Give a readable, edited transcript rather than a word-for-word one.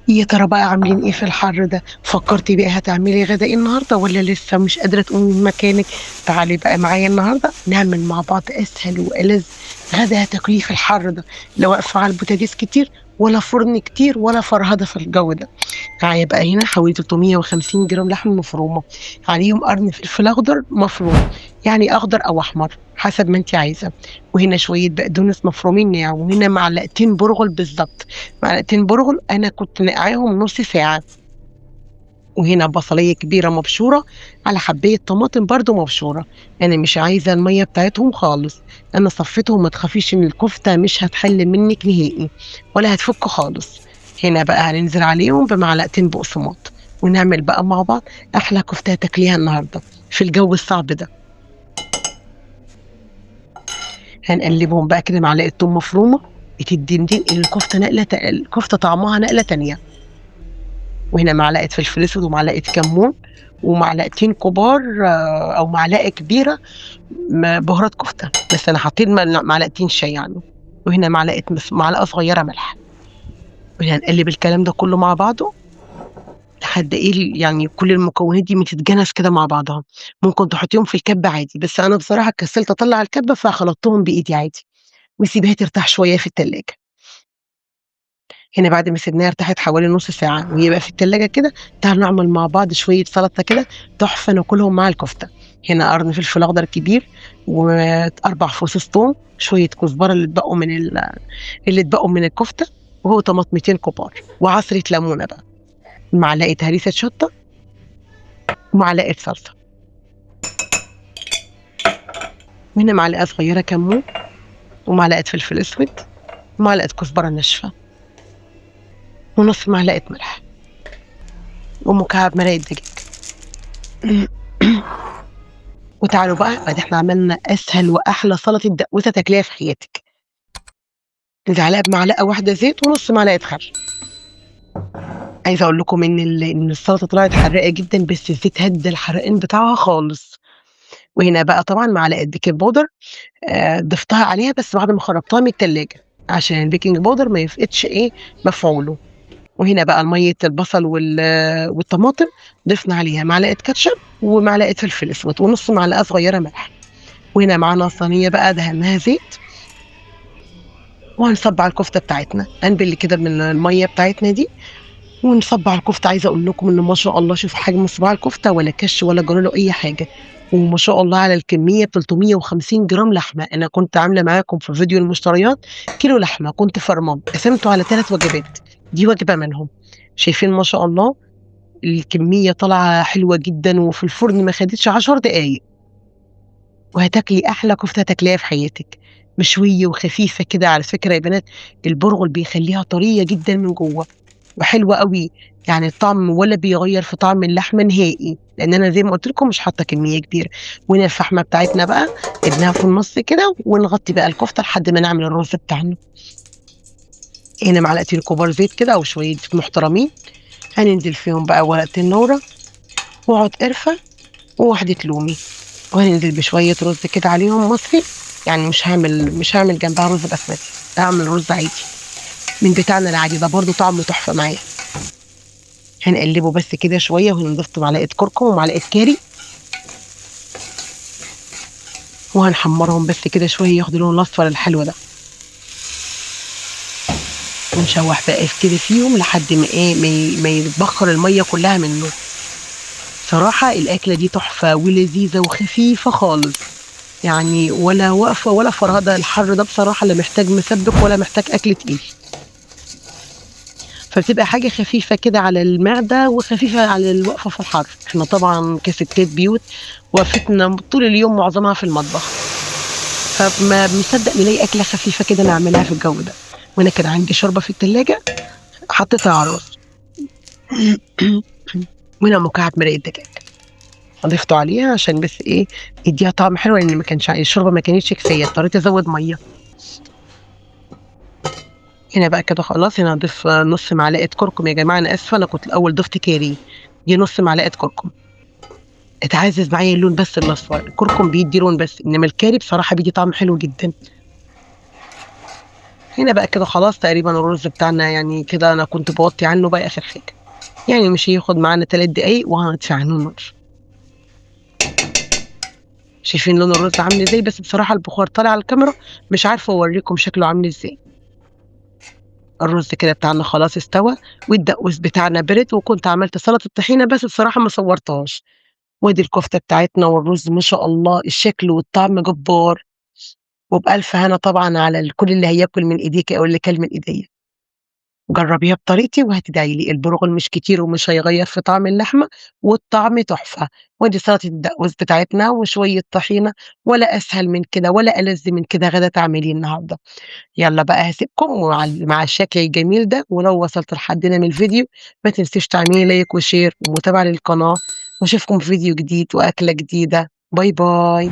يا ترى بقى عاملين ايه في الحر ده؟ فكرتي بقى هتعملي غدا ايه النهارده ولا لسه مش قادره تقومي من مكانك؟ تعالي بقى معايا النهارده نعمل مع بعض اسهل والذ غدا هتاكليه في الحر ده. لا واقفه على البوتاجاز كتير ولا فرن كتير ولا فرهده في الجو ده. معايا بقى هنا حوالي 350 جرام لحمه مفرومه، عليهم قرن فلفل اخضر مفروم، يعني اخضر او احمر حسب ما انت عايزه، وهنا شويه بقدونس مفرومين ناعم، وهنا معلقتين برغل بالظبط، معلقتين برغل انا كنت نقعاهم نص ساعه، وهنا بصليه كبيره مبشوره على حبايه طماطم برضو مبشوره. انا مش عايزه الميه بتاعتهم خالص، انا صفيتهم، ما تخافيش ان الكفته مش هتحل منك نهائي ولا هتفك خالص. هنا بقى هننزل عليهم بمعلقتين بقسماط، ونعمل بقى مع بعض احلى كفته تاكليها النهارده في الجو الصعب ده. هنقلبهم بقى كده، معلقه توم مفرومه بتدي الكفته الكفته طعمها نقله تانيه، وهنا معلقه فلفل اسود ومعلقه كمون ومعلقتين كبار او معلقه كبيره بهارات كفته، بس انا حطيت معلقتين شاي يعني، وهنا معلقه صغيره ملح. وهنا نقلب الكلام ده كله مع بعضه لحد ايه يعني كل المكونات دي متتجانس كده مع بعضها. ممكن تحطيهم في الكبه عادي، بس انا بصراحه كسلت اطلع الكبه فخلطتهم بايدي عادي، وسيبها ترتاح شويه في التلاجة. هنا بعد ما سيبناها ارتاحت حوالي نص ساعة وهي بقى في التلاجة كده، تعالوا نعمل مع بعض شوية سلطة كده تحفة ناكلهم مع الكفتة. هنا قرن فلفل أخضر كبير، وأربع فصوص ثوم، شوية كزبرة اللي اتبقوا من الكفتة، وهو طماطمتين كبار، وعصرة ليمونة بقى، معلقة هريسة شطة، ومعلقة صلصة، وهنا معلقة صغيرة كمون، ومعلقة فلفل أسود، ومعلقة كزبرة ناشفة، ونص معلقة ملح، ومكعب مرقة دجاج. وتعالوا بقى بعد احنا عملنا اسهل واحلى سلطه دقوسه تاكليها في حياتك، نزعلها بمعلقه واحده زيت ونص معلقه خل. عايزه اقول لكم ان السلطه طلعت حراقه جدا، بس الزيت هدى الحرقان بتاعها خالص. وهنا بقى طبعا معلقه بيكنج باودر، ضفتها عليها بس بعد ما خرجتها من التلاجة عشان البيكنج باودر ما يفقدش ايه مفعوله. وهنا بقى ميه البصل والطماطم، ضفنا عليها معلقه كاتشب ومعلقه فلفل اسود ونص معلقه صغيره ملح. وهنا معانا صينيه بقى دهناها زيت، وهنصب على الكفته بتاعتنا، انبل كده من الميه بتاعتنا دي ونصب على الكفته. عايزه اقول لكم ان ما شاء الله، شوف حجم صباع الكفته، ولا كش ولا جراله اي حاجه، وما شاء الله على الكميه 350 جرام لحمه. انا كنت عامله معاكم في فيديو المشتريات كيلو لحمه كنت فرمان قسمته على 3 وجبات، دي وجبه منهم. شايفين ما شاء الله الكميه طالعه حلوه جدا، وفي الفرن ما خدتش 10 دقائق، وهتاكلي احلى كفته تاكليها في حياتك، مشويه وخفيفه كده. على فكره يا بنات، البرغل بيخليها طريه جدا من جوه وحلوه قوي، يعني الطعم ولا بيغير في طعم اللحمه نهائي، لان انا زي ما قلت لكم مش حاطه كميه كبيره. وهنا الفحمه بتاعتنا بقى ابنها في النص كده، ونغطي بقى الكفته لحد ما نعمل الرز بتاعنا. هنا معلقتين كبار زيت كده او شويه زيت محترمين، هننزل فيهم بقى ورقتين لورا، وعود قرفه، وواحده لومي، وهننزل بشويه رز كده عليهم مصري، يعني مش هعمل جنبها رز بسمتي، هعمل رز عادي من بتاعنا العادي ده، برضو طعمه تحفه معايا. هنقلبه بس كده شويه، وهنضيف معلقه كركم ومعلقه كاري، وهنحمرهم بس كده شويه ياخدوا اللون الاصفر الحلو ده، ونشوح بقى كده فيهم لحد ما ايه ما يتبخر الميه كلها منه. صراحه الاكله دي تحفه ولذيذه وخفيفه خالص، يعني ولا واقفه ولا فرهده. الحر ده بصراحه لا محتاج مسبك ولا محتاج اكل تقيل، فبتبقى حاجة خفيفة كده على المعدة وخفيفة على الوقفة في الحر. احنا طبعا كستات بيوت وقفتنا طول اليوم معظمها في المطبخ، فما بنصدق نلاقي أكلة خفيفة كده نعملها في الجو ده. وانا كان عندي شوربة في التلاجة حطيتها على الرز. وهنا مكعب مرقة دجاج ضفته عليها عشان بس ايه يديها طعم حلو، لان ما كانش الشوربة ما كانتش كفاية، اضطريت ازود مية. هنا بقى كده خلاص، هنا هضيف نص معلقة كركم. يا جماعة أنا آسفة، أنا كنت الأول ضفت كاري، دي نص معلقة كركم. اتعزز معايا اللون بس الأصفر، الكركم بيدي لون بس، إنما الكاري بصراحة بيدي طعم حلو جدا. هنا بقى كده خلاص تقريبًا الرز بتاعنا يعني كده أنا كنت باوطّي عنه بقى آخر حاجة، يعني مش هياخد معانا 3 دقايق وهنطفي عنه النار. شايفين لون الرز عامل إزاي؟ بس بصراحة البخار طالع على الكاميرا مش عارفة أورّيكم شكله عامل إزاي. الرز كده بتاعنا خلاص استوى والدقوس بتاعنا برد، وكنت عملت سلطة طحينة بس بصراحة ما صوّرتهاش. وادي الكفتة بتاعتنا والرز ما شاء الله الشكل والطعم جبار، وبألف هنا طبعًا على كل اللي هياكل من إيديكِ أو اللي كَل من إيديّا. جرّبيها بطريقتي وهتدعي لي، البُرغل مش كتير ومش هيغيّر في طعم اللحمة والطعم تحفة. وادي سلطة الدقوس بتاعتنا وشوية طحينة، ولا أسهل من كده ولا ألذ من كده غدا تعمليه النهارده. يالّا بقى هاسيبكم مع الشكل الجميل ده، ولو وصلتِ لحد هنا من الفيديو ما تنسيش تعملي لايك وشير ومتابعة للقناة، واشوفكم في فيديو جديد وأكلة جديدة. باي باي.